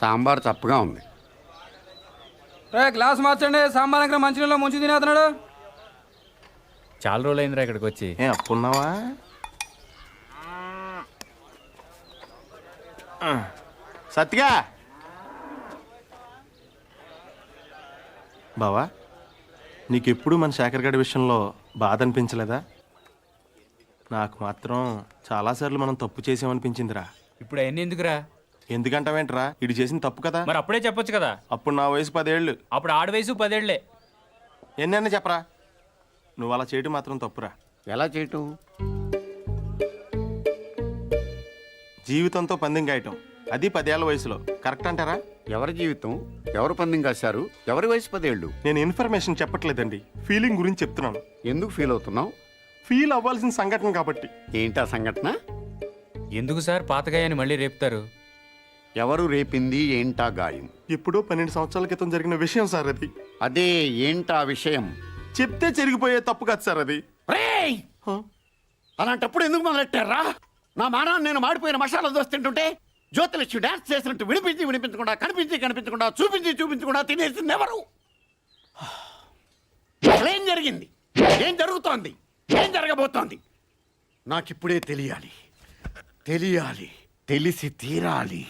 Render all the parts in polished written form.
సాంబార్ చప్పగా ఉంది. గ్లాస్ మార్చండి. సాంబార్ దగ్గర మంచినీళ్ళు ముంచి తినేస్తున్నాడు. చాలా రోజులైందిరా ఇక్కడికి వచ్చి. అప్పున్నావా? సత్తిగా బావా, నీకెప్పుడు మన శేఖర్ గడి విషయంలో బాధ అనిపించలేదా? నాకు మాత్రం చాలాసార్లు మనం తప్పు చేసామనిపించిందిరా. ఇప్పుడు అవన్నీ ఎందుకురా? ఎందుకంటావేంట్రా, ఇది చేసిన తప్పు కదా. మరి అప్పుడే చెప్పొచ్చు కదా. అప్పుడు నా వయసు 10 ఏళ్ళు. అప్పుడు ఆడ వయసు 10 ఏళ్లే. ఎన్నైనా చెప్పరా, నువ్వు అలా చేయటం మాత్రం తప్పురా. ఎలా చేయటం? జీవితంతో పందెం గాయటం, అది 10 ఏళ్ల వయసులో. కరెక్ట్ అంటారా? ఎవరి జీవితం, ఎవరు పందెం కాశారు? ఎవరి వయసు 10 ఏళ్ళు? నేను ఇన్ఫర్మేషన్ చెప్పట్లేదండి, ఫీలింగ్ గురించి చెప్తున్నాను. ఎందుకు ఫీల్ అవుతున్నావు? ఫీల్ అవ్వాల్సిన సంఘటన కాబట్టి. ఏంటా సంఘటన? ఎందుకు సార్ పాతగాయని మళ్ళీ రేపుతారు? ఎవరు రేపింది? ఏంటా గాయం? ఎప్పుడో 12 సంవత్సరాల క్రితం జరిగిన విషయం సార్ అది. అదే ఏంటా విషయం? చెప్తే చెరిగిపోయే తప్పు కాదు సార్ అది. రేయ్! అలాంటప్పుడు ఎందుకు మొదలెట్టారా? నా మానాన్ని నేను మాడిపోయిన మసాలా దోశ తింటుంటే జ్యోతిలక్ష్మి డాన్స్ చేసినట్టు వినిపించకుండా కనిపించకుండా చూపించకుండా తినేసింది ఎవరు? ఏం జరిగింది? ఏం జరుగుతోంది? ఏం జరగబోతోంది? నాకిప్పుడే తెలియాలి. తెలిసి తీరాలి.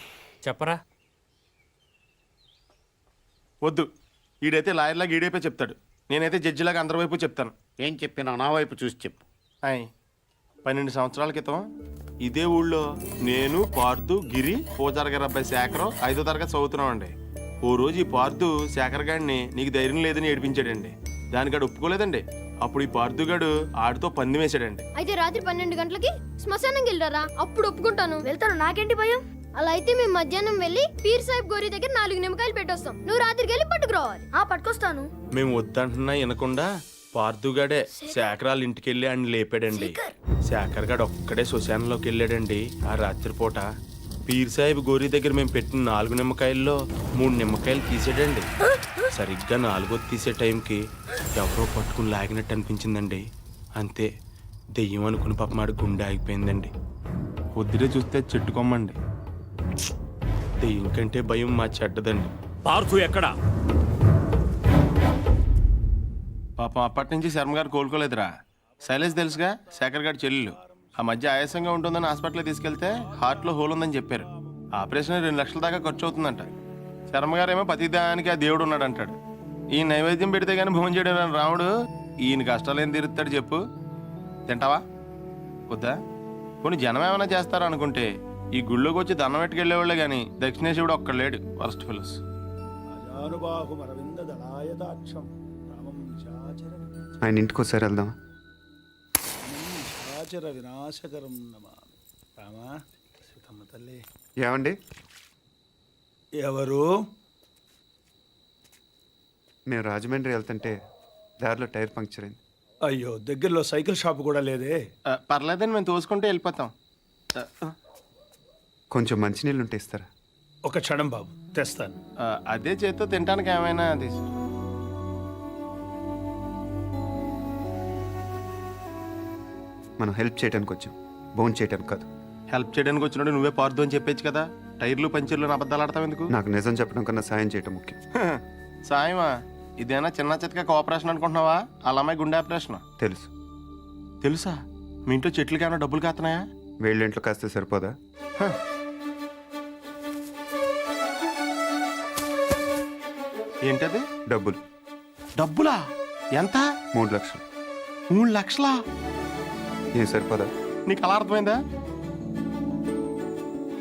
చెప్పరా. వద్దు, ఈడైతే లాయర్లాగా ఈడైపోయి చెప్తాడు, నేనైతే జడ్జిలాగా అందరి వైపు చెప్తాను. ఏం చెప్పినా నా వైపు చూసి చెప్పు. 12 సంవత్సరాల క్రితం ఇదే ఊళ్ళో నేను, పార్థు, గిరి, పూజారి గారి అబ్బాయి శేఖరం 5వ తరగతి చదువుతున్నాం అండి. ఓ రోజు ఈ పార్థు శేఖర్ గారిని నీకు ధైర్యం లేదని ఏడిపించాడండి. దానికాడు ఒప్పుకోలేదండి. అప్పుడు ఈ పార్థుగాడు ఆడితో పందెం వేసాడండి. అయితే రాత్రి 12 గంటలకి శ్మశానంకి వెళ్ళారా? అప్పుడు ఒప్పుకుంటాను. వెళ్తాను, నాకేంటి భయం. అలా అయితే మేము మధ్యాహ్నం వెళ్ళి పీర్ సాహిబ్ గోరి దగ్గర 4 నిమ్మకాయలు పెట్టొస్తాం. నువ్వు రాత్రికి వెళ్ళి పట్టుకురావాలి. పట్టుకొస్తాను. మేము వద్దంటున్నా వినకుండా పార్థుగాడే శేఖరాల ఇంటికి వెళ్ళి ఆయన లేపాడండి. శేఖర్ గాడు ఒక్కడే శ్మశానంలోకి వెళ్ళాడండి. ఆ రాత్రిపూట పీర్ సాహిబ్ గోరి దగ్గర మేము పెట్టిన 4 నిమ్మకాయల్లో 3 నిమ్మకాయలు తీసాడండి. సరిగ్గా 4వది తీసే టైంకి ఎవరో పట్టుకుని లాగినట్టు అనిపించిందండి. అంతే, దెయ్యం అనుకుని పాపమాడు గుండె ఆగిపోయిందండి. పొద్దునే చూస్తే చెట్టుకోమండి. దెయ్యం కంటే భయం మా చెడ్డదండి. పార్థు ఎక్కడా? పాపం అప్పటి నుంచి శర్మ గారు కోలుకోలేదురా. శైలేష్ తెలుసుగా, శేఖర్ గారి చెల్లెలు. ఆ మధ్య ఆయాసంగా ఉంటుందని హాస్పిటల్కి తీసుకెళ్తే హార్ట్లో హోల్ ఉందని చెప్పారు. ఆపరేషన్ 2 లక్షల దాకా ఖర్చు అవుతుందంట. శర్మ గారేమో ప్రతిదానికి ఆ దేవుడు ఉన్నాడు అంటాడు. ఈ నైవేద్యం పెడితే కానీ భోజనం చేయడం రాముడు ఈయన కష్టాలు ఏం తీరుతాడు చెప్పు? తింటావా? వద్దా? కొన్ని జనం ఏమైనా చేస్తారా అనుకుంటే ఈ గుళ్ళోకి వచ్చి దండం పెట్టుకెళ్ళేవాళ్ళే కానీ దక్షిణేశ్వరుడు ఒక్కడ లేడు. Worst fellows. ఆయన ఇంటికి ఒకసారి వెళ్దాం. ఏమండి? ఎవరు? నేను రాజమండ్రి వెళ్తుంటే దారిలో టైర్ పంక్చర్ అయింది. అయ్యో, దగ్గరలో సైకిల్ షాప్ కూడా లేదే? పర్లేదని మేము తోసుకుంటే వెళ్ళిపోతాం. కొంచెం మంచినీళ్ళు ఉంటే ఇస్తారా? ఒక క్షణం బాబు, తెస్తాను. అదే చేత్తో తినడానికి ఏమైనా తీసు. మనం హెల్ప్ చేయడానికి వచ్చాం, బోన్ చేయడానికి కాదు. హెల్ప్ చేయడానికి వచ్చినప్పుడు నువ్వే పార్దు అని చెప్పేచ్చు కదా. టైర్లు పంచర్లు అబద్ధాలు ఆడతావు ఎందుకు? నాకు నిజం చెప్పడం కన్నా సాయం చేయటం ముఖ్యం. సాయమా? ఇదేనా చిన్న చితక కోఆపరేషన్ అనుకుంటున్నావా? అలా అమ్మాయి గుండె ఆపరేషన్. తెలుసు. తెలుసా? మీ ఇంట్లో చెట్లకి ఏమైనా డబ్బులు కాస్తున్నాయా? వేళ్ళ ఇంట్లో కాస్తే సరిపోదా? ఏంటది? డబ్బులు. డబ్బులా? ఎంత? 3 లక్షలు. 3 లక్షలా? ఏం సరిపోదా? నీకు అలా అర్థమైందా?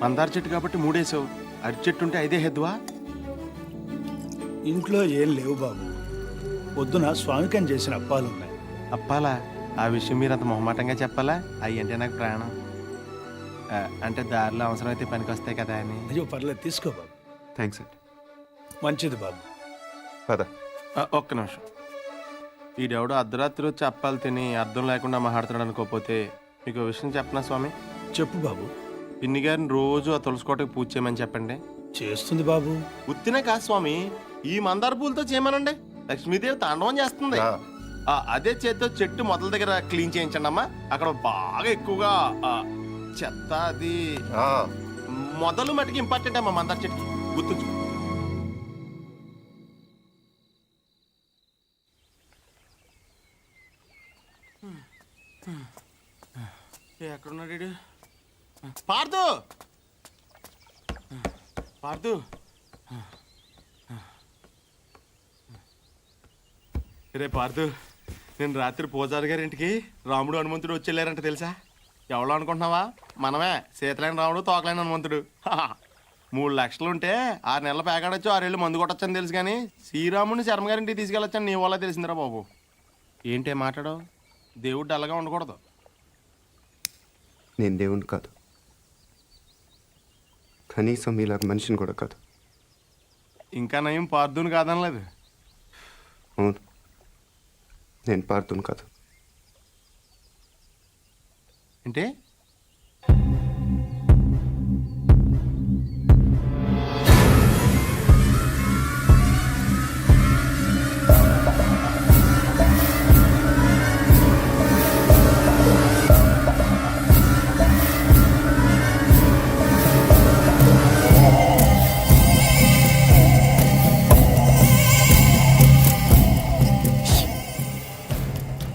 మందార చెట్టు కాబట్టి 3 వేసావు, అరటి చెట్టు ఉంటే 5 హెద్దువా? ఇంట్లో ఏం లేవు బాబు. పొద్దున స్వామికం చేసిన అప్పాలున్నాయి. అప్పాలా? ఆ విషయం మీరు అంత మొహమాటంగా చెప్పాలా? అవి అంటే నాకు ప్రాణం. అంటే దారిలో అవసరం అయితే పనికి వస్తాయి కదా అని. అయ్యో పర్లేదు, తీసుకో బాబు. థ్యాంక్స్ అండి. మంచిది బాబు. పద. ఒక్క నిమిషం. ఈడెవడో అర్ధరాత్రి వచ్చి అప్పాలు తిని అర్థం లేకుండా మాట్లాడుతున్నాడు అనుకోకపోతే మీకు విషయం చెప్పనా స్వామి? చెప్పు బాబు. పిన్ని గారిని రోజు ఆ తులసికోటకి పూజ చేయమని చెప్పండి. చేస్తుంది బాబు. ఉత్తినే కాదు స్వామి, ఈ మందార పూలతో చేయమనండి. లక్ష్మీదేవి తాండవం చేస్తుంది. అదే చేత్తో చెట్టు మొదల దగ్గర క్లీన్ చేయించండి అమ్మా. అక్కడ బాగా ఎక్కువగా చెత్త అది మొదలు మటుకు ఇంపార్టెంట్ అమ్మా మందార చెట్టుకి. గుర్తుంచు. ఎక్కడున్నాడు వీడు? పార్దు పార్దు రే పార్దు, నేను రాత్రి పూజారి గారి ఇంటికి రాముడు హనుమంతుడు వచ్చేళ్ళారంట తెలుసా? ఎవరో అనుకుంటున్నావా? మనమే, సీతలేని రాముడు తోకలేని హనుమంతుడు. 3 లక్షలు ఉంటే 6 నెలల పేకాడొచ్చు, 6 ఏళ్ళు మందు కొట్టొచ్చని తెలుసు, కానీ శ్రీరాముడిని శర్మగారింటికి తీసుకెళ్ళొచ్చని నీ వల్ల తెలిసిందిరా బాబు. ఏంటే మాట్లాడవు? దేవుడు డల్లగా ఉండకూడదు. నేను దేవుణ్ణి కాదు, కనీసం మీలాగా మనిషిని కూడా కాదు. ఇంకా నయం పార్దుని కాదనలేదు. అవును, నేను పార్థుని కాదు. అంటే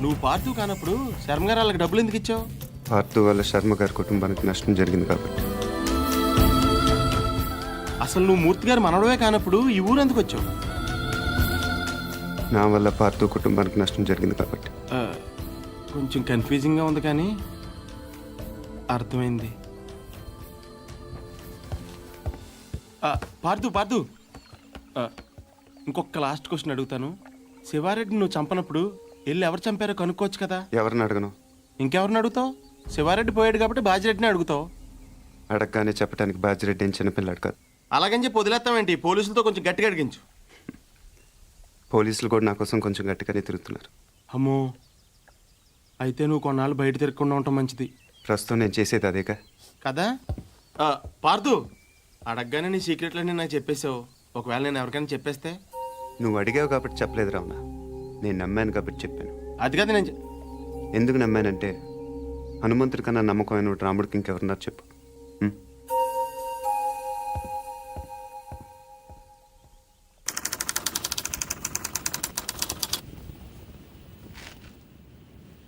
నువ్వు పార్దు కానప్పుడు శర్మ గారు వాళ్ళకి డబ్బులు ఎందుకు ఇచ్చావు? పార్థు వల్ల శర్మ గారి కుటుంబానికి నష్టం జరిగింది కాబట్టి. అసలు నువ్వు మూర్తి గారు మనవడవే కానప్పుడు ఈ ఊరు ఎందుకు వచ్చావు? నా వల్ల పార్థు కుటుంబానికి నష్టం జరిగింది కాబట్టి. కొంచెం కన్ఫ్యూజింగ్గా ఉంది కానీ అర్థమైంది. పార్దు పార్దు, ఇంకొక లాస్ట్ క్వశ్చన్ అడుగుతాను. శివారెడ్డి నువ్వు చంపనప్పుడు వెళ్ళి ఎవరు చంపారో కనుక్కోవచ్చు కదా? ఎవరిని అడగను? ఇంకెవరిని అడుగుతావు? శివారెడ్డి పోయాడు కాబట్టి బాజిరెడ్డిని అడుగుతావు. అడగగానే చెప్పడానికి బాజిరెడ్డి ఏం చిన్నపిల్లాడు కాదు. అలాగని చెప్పి వదిలేస్తావేంటి? పోలీసులతో కొంచెం గట్టిగా అడిగించు. పోలీసులు కూడా నా కోసం కొంచెం గట్టిగానే తిరుగుతున్నారు. అమ్మో, అయితే నువ్వు కొన్నాళ్ళు బయట తిరగకుండా ఉండటం మంచిది. ప్రస్తుతం నేను చేసేది అదేగా. కదా? పార్దు, అడగగానే నీ సీక్రెట్లన్నీ నాకు చెప్పేసావు. ఒకవేళ నేను ఎవరికైనా చెప్పేస్తే? నువ్వు అడిగావు కాబట్టి చెప్పలేదు రావునా, నేను నమ్మాను కాబట్టి చెప్పాను. అది కదా నేను ఎందుకు నమ్మానంటే హనుమంతుడి కన్నా నమ్మకమైన రాముడికి ఇంకెవరున్నారు చెప్పు.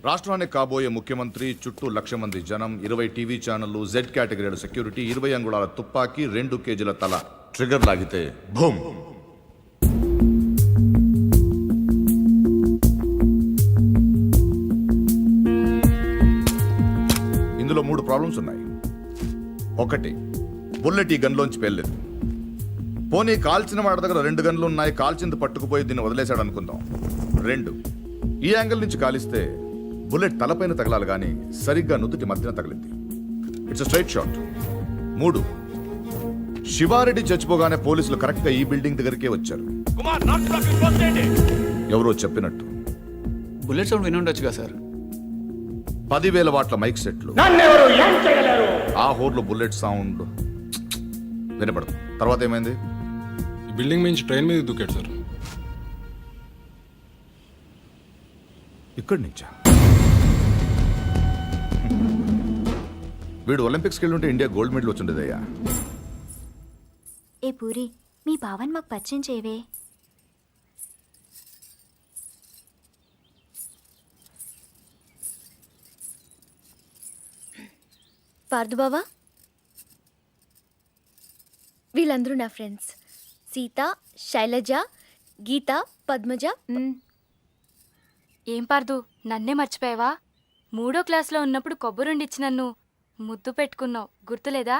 రాష్ట్రానికి కాబోయే ముఖ్యమంత్రి, చుట్టూ 1,00,000 మంది జనం, 20 టీవీ ఛానళ్లు, జెడ్ కేటగిరీ సెక్యూరిటీ, 20 అంగుళాల తుపాకీ, 2 కేజీల తల. ట్రిగర్ లాగితే భూమ్. ఇందులో 3 ప్రాబ్లమ్స్ ఉన్నాయి. 1, బుల్లెట్ ఈ గన్లోంచి పేర్లేదు. పోనీ కాల్చిన వాడి దగ్గర 2 గన్లు ఉన్నాయి, కాల్చింది పట్టుకుపోయి దీన్ని వదిలేశాడు అనుకుందాం. 2, ఈ యాంగిల్ నుంచి కాలిస్తే బుల్లెట్ తలపైన తగలాలి కానీ సరిగ్గా నుదుటి మధ్యన తగిలింది. It's straight shot. 3, శివారెడ్డి చచ్చిపోగానే పోలీసులు కరెక్ట్గా ఈ బిల్డింగ్ దగ్గరికే వచ్చారు. ఎవరో చెప్పినట్టు బుల్లెట్ సౌండ్ విని ఉండొచ్చుగా సార్. 10,000 వాట్ల మైక్ సెట్లు, ఆ హోర్లో బుల్లెట్ సౌండ్ వినపడదు. తర్వాత ఏమైంది? ఈ బిల్డింగ్ నుంచి ట్రైన్ మీద దూకాడు సార్. ఇక్కడి నుంచా? వీడు ఒలింపిక్స్కి వెళ్ళుంటే ఇండియా గోల్డ్ మెడల్ వచ్చిండేదయ్యా. ఏ పూరి, మీ బావన్ మాకు పరిచయం చేయవే. పార్దు బావా, వీళ్ళందరూ నా ఫ్రెండ్స్. సీత, శైలజ, గీత, పద్మజ. ఏం పార్దు, నన్నే మర్చిపోయావా? 3వ క్లాస్లో ఉన్నప్పుడు కొబ్బరుండిచ్చి నన్ను ముద్దు పెట్టుకున్నావు, గుర్తులేదా?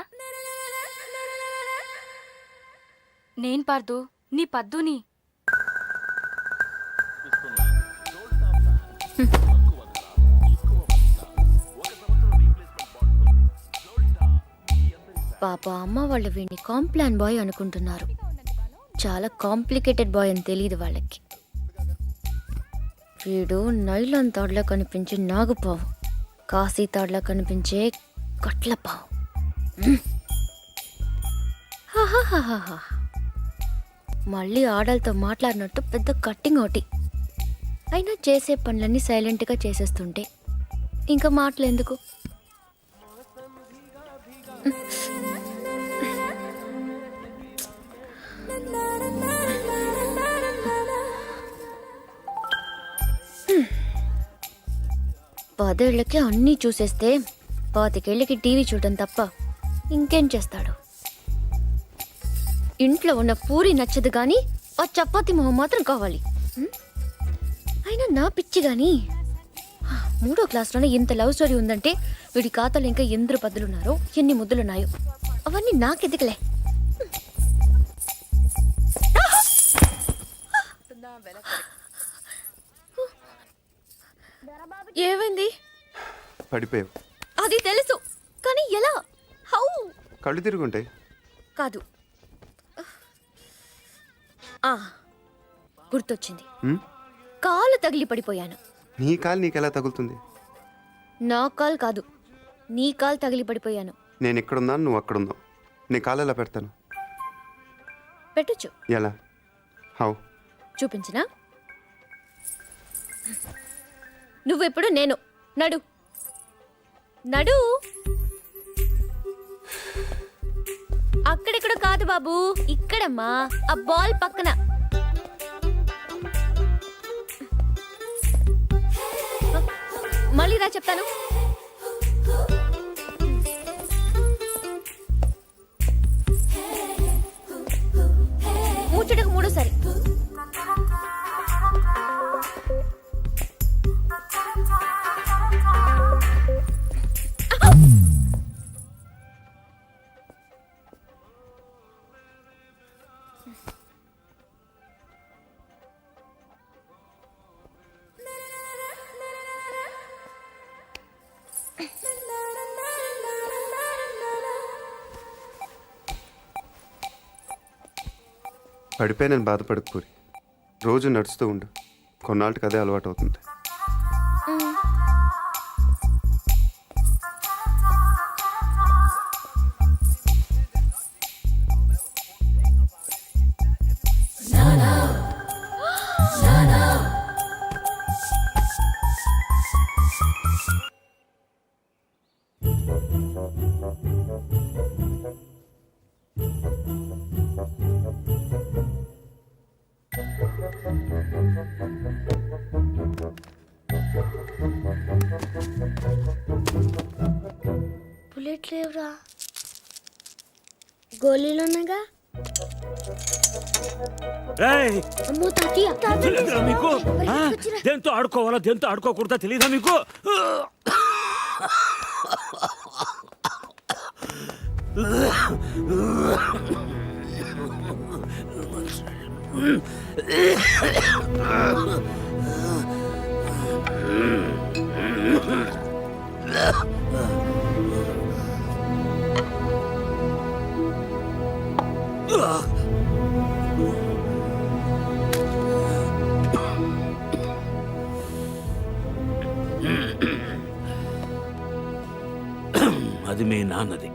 నేను పార్దు, నీ పద్దుని. పాప అమ్మ వాళ్ళు వీడిని కాంప్లాన్ బాయ్ అనుకుంటున్నారు. చాలా కాంప్లికేటెడ్ బాయ్ అని తెలియదు వాళ్ళకి. వీడు నైలాన్ తాడులా కనిపించే నాగుపావు, కాశీ తాడులా కనిపించే కట్లపావు. మళ్ళీ ఆడలతో మాట్లాడినట్టు పెద్ద కట్టింగ్ ఒకటి. అయినా చేసే పనులన్నీ సైలెంట్గా చేసేస్తుంటే ఇంకా మాటలు ఎందుకు? 10 ఏళ్లకి అన్నీ చూసేస్తే 25 ఏళ్ళకి టీవీ చూడటం తప్ప ఇంకేం చేస్తాడు? ఇంట్లో ఉన్న పూరి నచ్చదు కానీ ఆ చపాతి మొహం మాత్రం కావాలి. అయినా నా పిచ్చి గాని 3వ క్లాస్లోనే ఇంత లవ్ స్టోరీ ఉందంటే వీడి ఖాతాలో ఇంకా ఎందరు పద్దులున్నారో ఎన్ని ముద్దులున్నాయో అవన్నీ నాకెదికలే. ఏమైంది? పడిపోయావు. అది తెలుసు కానీ ఎలా? హౌ? కళ్ళు తిరుగుంటాయి. కాదు, గుర్తొచ్చింది. ఉమ్? కాలు తగిలి పడిపోయాను. నీ కాలు నీకెలా తగులుతుంది? నా కాలు కాదు, నీ కాలు తగిలి పడిపోయాను. నేను ఎక్కడున్నాను, నువ్వు అక్కడున్నావు. నీ కాలు ఎలా పెడతాను? పెట్టొచ్చు. ఎలా? హౌ? చూపించినా? నువ్వెప్పుడు నేను. నడు నడు. అక్కడెక్కడ కాదు బాబు, ఇక్కడమ్మా, ఆ బాల్ పక్కన. మళ్ళీ రా చెప్తాను. ముచ్చటకు 3సారి. పడిపోయానని బాధపడకు పూరి. రోజు నడుస్తూ ఉండు, కొన్నాళ్ళకి అదే అలవాటు అవుతుంది. బుల్లెట్ లేవురా. గోళీలున్నాగా. అమ్మో తాతయ్య, తెలియదురా మీకు? దేంతో ఆడుకోవాలా దేంతో ఆడుకోకూడదా తెలియదా మీకు? అది మీ నాన్నది.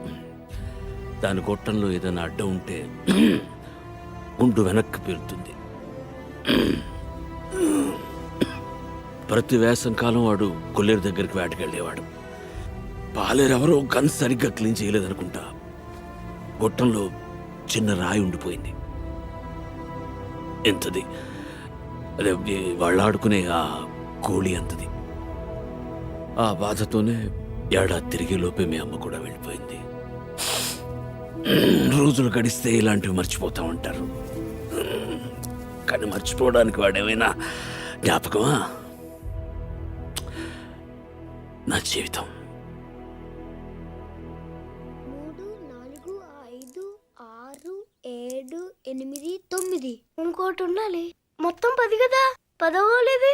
దాని గొట్టంలో ఏదైనా అడ్డం ఉంటే గుండు వెనక్కి పేరుతుంది. ప్రతి వేసంకాలం వాడు కొల్లేరు దగ్గరికి వేటకెళ్ళేవాడు. పాలేరు ఎవరో గన్ సరిగ్గా క్లీన్ చేయలేదనుకుంటా. గొట్టంలో చిన్న రాయి ఉండిపోయింది. ఎంతది? అదే వాళ్ళు ఆడుకునే ఆ కోళి అంతది. ఆ బాధతోనే ఏడాది తిరిగే లోపే మీ అమ్మ కూడా వెళ్ళిపోయింది. రోజులు గడిస్తే ఇలాంటివి మర్చిపోతా ఉంటారు. కానీ మర్చిపోవడానికి వాడేమైనా జ్ఞాపకమా? నా జీవితం. 3, 4, 5, 6, 7, 8, 9. ఇంకోటి ఉండాలి. మొత్తం 10 కదా. 10వోలేది.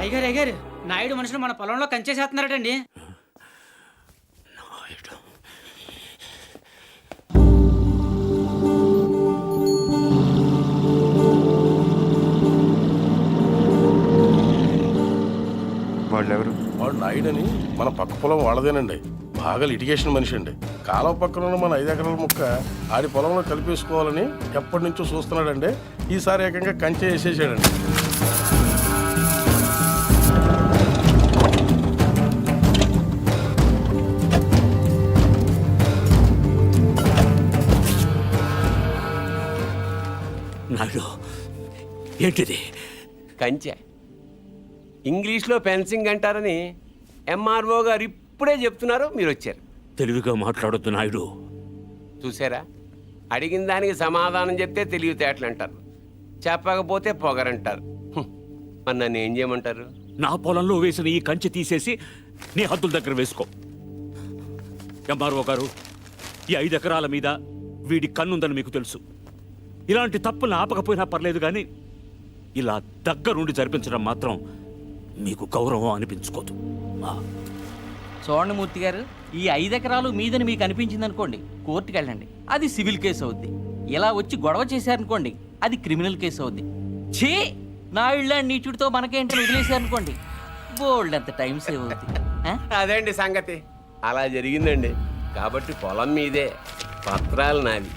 అయ్యారు నాయుడు మనుషులు మన పొలంలో కంచేసేస్తున్నారటండి. వాళ్ళెవరు? వాడు నాయుడని మన పక్క పొలం వాళ్ళదేనండి. బాగా లిటిగేషన్ మనిషి అండి. కాలువ పక్కన ఉన్న మన 5 ఎకరాల ముక్క ఆడి పొలంలో కలిపేసుకోవాలని ఎప్పటి నుంచో చూస్తున్నాడండి. ఈసారి ఏకంగా కంచె వేసేసాడండి. నాయుడు, ఏంటిది? కంచె. ఇంగ్లీష్లో ఫెన్సింగ్ అంటారని ఎంఆర్ఓ గారు ఇప్పుడే చెప్తున్నారు, మీరు వచ్చారు. తెలివిగా మాట్లాడొద్దు నాయుడు. చూసారా, అడిగిన దానికి సమాధానం చెప్తే తెలివితేటలు అంటారు, చెప్పకపోతే పొగరంటారు. మరి నన్ను ఏం చేయమంటారు? నా పొలంలో వేసిన ఈ కంచె తీసేసి నీ హద్దుల దగ్గర వేసుకో. ఎంఆర్ఓ గారు, ఈ 5 ఎకరాల మీద వీడి కన్నుందని మీకు తెలుసు. ఇలాంటి తప్పులు ఆపకపోయినా పర్లేదు, కానీ ఇలా దగ్గరుండి జరిపించడం మాత్రం మీకు గౌరవం అనిపించుకోదు. చూడండి మూర్తి గారు, ఈ 5 ఎకరాలు మీదని మీకు అనిపించింది అనుకోండి, కోర్టుకి వెళ్ళండి, అది సివిల్ కేసు అవుద్ది. ఇలా వచ్చి గొడవ చేశారనుకోండి, అది క్రిమినల్ కేసు అవుద్ది. ఛీ, నా ఇళ్ళ నీచుడితో మనకేంటని వదిలేశారనుకోండి, బోల్డ్ అంత టైం సేవ్ అవుద్ది. అదేండి సంగతి, అలా జరిగిందండి. కాబట్టి పొలం మీదే, పత్రాలు నావి.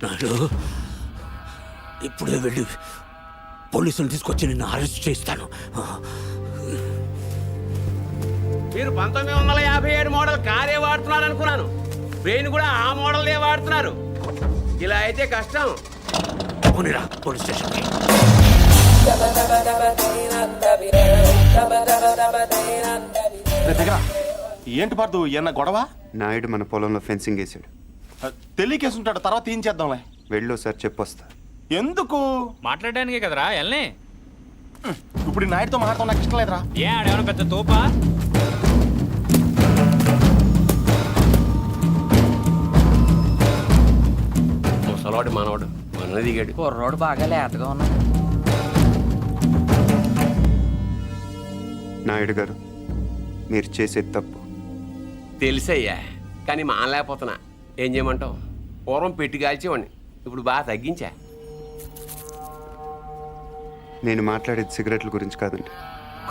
నాయుడు, ఇప్పుడే వెళ్ళి పోలీసులు తీసుకొచ్చి నిన్ను అరెస్ట్ చేస్తాను. మీరు 1957 మోడల్ కారే వాడుతున్నారు అనుకున్నాను. బ్రెయిన్ కూడా ఆ మోడల్దే వాడుతున్నారు. ఇలా అయితే కష్టం. పోనీరా పోలీస్ స్టేషన్కి. ఏంటి పార్దు, ఏమన్నా గొడవ? నాయుడు మన పొలంలో ఫెన్సింగ్ వేసాడు. తెలియకేసుంటాడు, తర్వాత ఏం చేద్దాంలే. వెళ్ళో సార్ చెప్పొస్తా. ఎందుకు? మాట్లాడడానికే కదరా ఎల్ని. ఇప్పుడు ఈ నాయుడుతో మాట్లాడటం నాకు ఇష్టం లేదురా. ఏ ఆడేమన్నా పెద్ద తోపా? ముసలాడు మనవాడు మన దిగాడు. కుర్రోడు బాగా లేతగా ఉన్నాడు. నాయుడు గారు, మీరు చేసేది తప్పు. తెలుసయ్యా, కానీ మానలేకపోతున్నా. ఏం చేయమంటావు? పూర్వం పెట్టి కాల్చేవాడిని, ఇప్పుడు బాగా తగ్గించా. నేను మాట్లాడేది సిగరెట్ల గురించి కాదండి.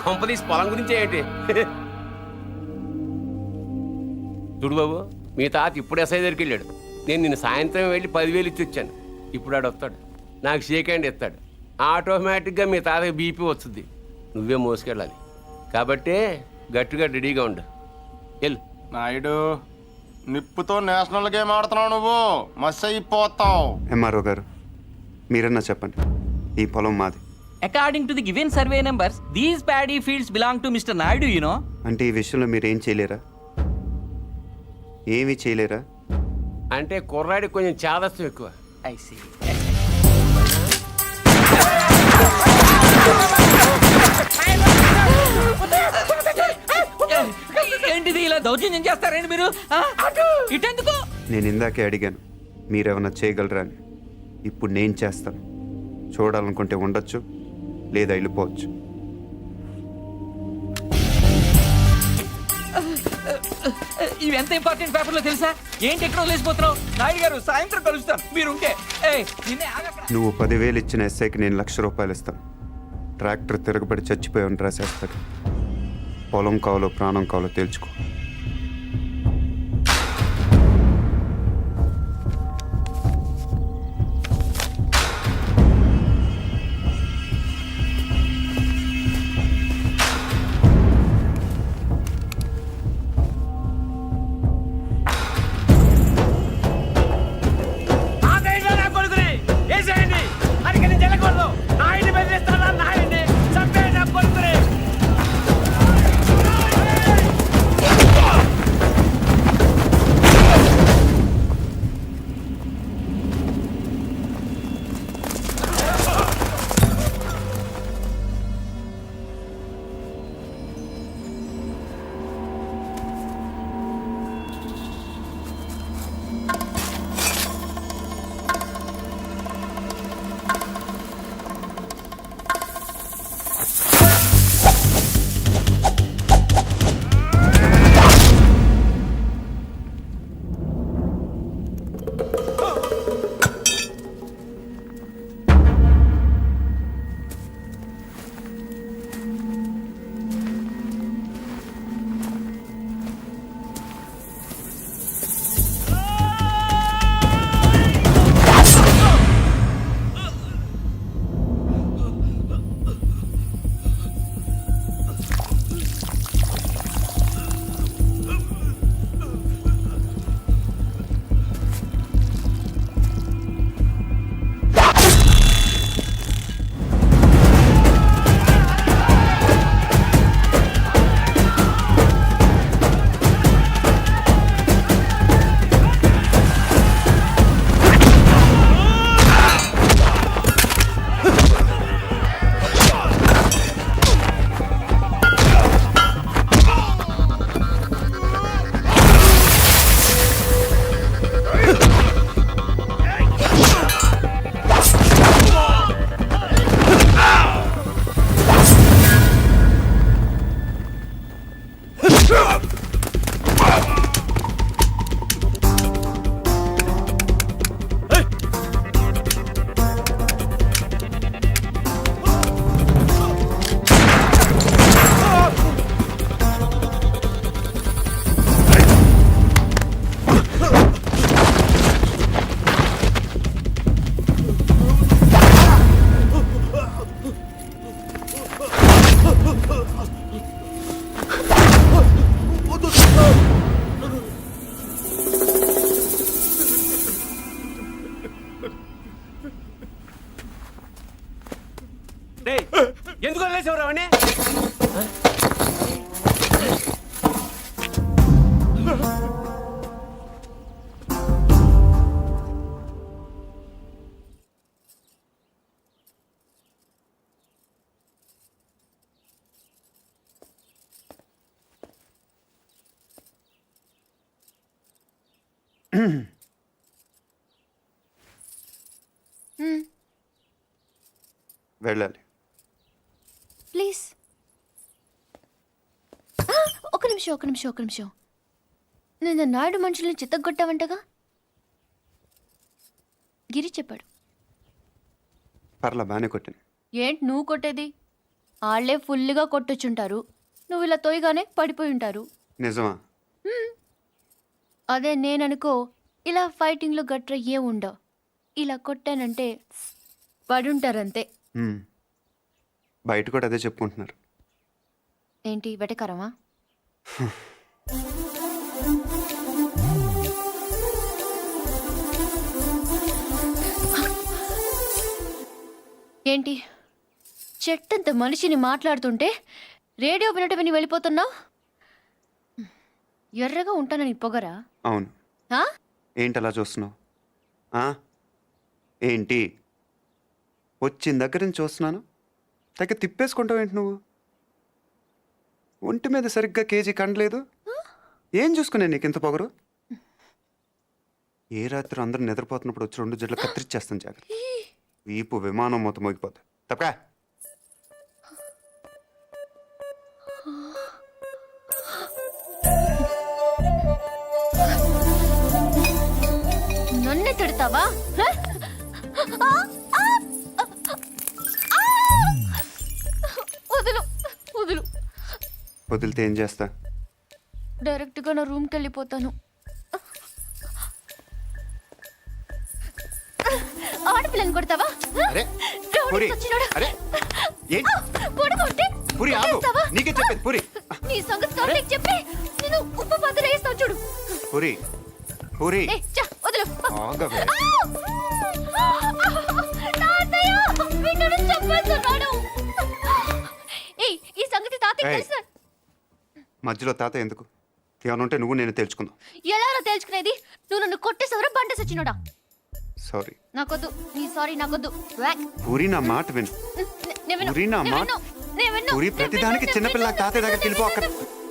కొంపదీసి పొలం గురించే ఏంటి? చూడు బాబు, మీ తాత ఇప్పుడు ఎస్ఐ దగ్గరికి వెళ్ళాడు. నేను నిన్న సాయంత్రం వెళ్ళి 10,000 ఇచ్చి వచ్చాను. ఇప్పుడు ఆడు వస్తాడు, నాకు షేక్ హ్యాండ్ ఇస్తాడు. ఆటోమేటిక్గా మీ తాతకి బీపీ వస్తుంది. నువ్వే మోసుకెళ్ళాలి. కాబట్టి గట్టిగా రెడీగా ఉండు. వెళ్ళు. నాయుడు, నిప్పుతో నేషనల్ గేమ్ ఆడుతున్నావు నువ్వు, మస్ అయిపోతావు. ఎంఆర్ఓ గారు, మీరన్నా చెప్పండి, ఈ పొలం మాది. According to the given survey numbers, these paddy fields belong to mister Naidu, you know. అంటే ఈ విషయంలో మీరు ఏం చేయలేరా? ఏమీ చేయలేరా? అంటే కుర్రాడికి కొంచెం చాదస్తం ఎక్కువ. I see. ఏంటిది, ఇలా దౌర్జన్యం చేస్తారండి మీరు? ఇటెందుకు? నేను ఇందాకే అడిగాను మీరేమన్నా చేయగలరా అని. ఇప్పుడు నేను చేస్తాను. చూడాలనుకుంటే ఉండొచ్చు, లేదా వెళ్ళిపోవచ్చు. ఇవి ఎంత ఇంపార్టెంట్ పేపర్లో తెలుసా? ఏంటి ఎక్కడ వదిలేసిపోతున్నావు? నాయుడు గారు, సాయంత్రం కలుస్తాను, మీరుంటే. నువ్వు 10,000 ఇచ్చిన ఎస్ఐకి నేను ₹1,00,000 ఇస్తాను. ట్రాక్టర్ తిరగబడి చచ్చిపోయాను రాసేస్తాడు. పొలం కావాలో ప్రాణం కావాలో తేల్చుకో. ఎందుకు వదిలేసేవారు అవన్నీ వెళ్ళాలి. ప్లీజ్. ఒక నిమిషం. నేను నాయుడు మనుషుల్ని చిత్తగొట్టావంటగా? గిరి చెప్పాడు. పర్లా బాగానే కొట్టాను. ఏంటి నువ్వు కొట్టేది? వాళ్ళే ఫుల్గా కొట్టొచ్చుంటారు, నువ్వు ఇలా తోయగానే పడిపోయి ఉంటారు. నిజమా? అదే నేననుకో, ఇలా ఫైటింగ్లో గట్రా ఏం ఉండవు, ఇలా కొట్టానంటే పడుంటారంతే. బయట కూడా అదే చెప్పుకుంటున్నారు. ఏంటి వెటకారమా? ఏంటి చెట్టంత మనిషిని మాట్లాడుతుంటే రేడియో వినట విని వెళ్ళిపోతున్నావు? ఎర్రగా ఉంటానని పొగరా? అవును. ఆ? ఏంటి అలా చూస్తున్నావు? ఏంటి వచ్చిన దగ్గర నుంచి చూస్తున్నాను, దగ్గర తిప్పేసుకుంటావు ఏంటి నువ్వు? ఒంటి మీద సరిగ్గా కేజీ కండలేదు. ఏం చూసుకునే నీకు ఇంత పొగరు? ఏ రాత్రి అందరూ నిద్రపోతున్నప్పుడు వచ్చి 2 జడ్లు కత్తిరిచ్చేస్తాను జాగ్రత్త. వీపు విమానం మొత్తం మోగిపోతా. తప్పకా నన్నే తిడతావా? వదులు వదులు. వదిలితే ఏం చేస్తా? డైరెక్ట్గా నా రూమ్కి వెళ్ళిపోతాను. ఆడపిల్లని కొడతావా? అరే రౌడీ పూరి, సచ్చినోడా. అరే ఏంటి పొడగొట్టి పూరి ఆగు, కొట్టేస్తావా? నీకే చెప్పేది పూరి. నీ సంగతి కావాలని చెప్పి నేను ఉప్పు పాత్ర వేస్తాను చూడు. పూరి పూరి ఏయ్, చా, వదులు. ఆగవే. తాతయ్య, వీడిని చంపేస్తున్నాడు. ఏయ్, ఈ సంగతి తాతయ్య ఏయ్. తెలుసా? మధ్యలో తాత ఎందుకు? ఏమైనా ఉంటే నువ్వు నేను తెలుసుకుందాం. ఎలా తెలుసుకునేది? నువ్వు నన్ను కొట్టేసవరా బండ సచ్చినోడా? సారీ నాకొద్దు, నీ సారీ నాకొద్దు. వ్యాక్. పూరి, నా మాట విను. నేను విన్ను. పూరి, నా నేను మాట విన్ను. నేను విన్ను. పూరి, నేను ప్రతిదానికి విన్ను. చిన్నపిల్ల తాతయ్య దగ్గరికి వెళ్ళిపో. అక్కడ నేను విన్ను.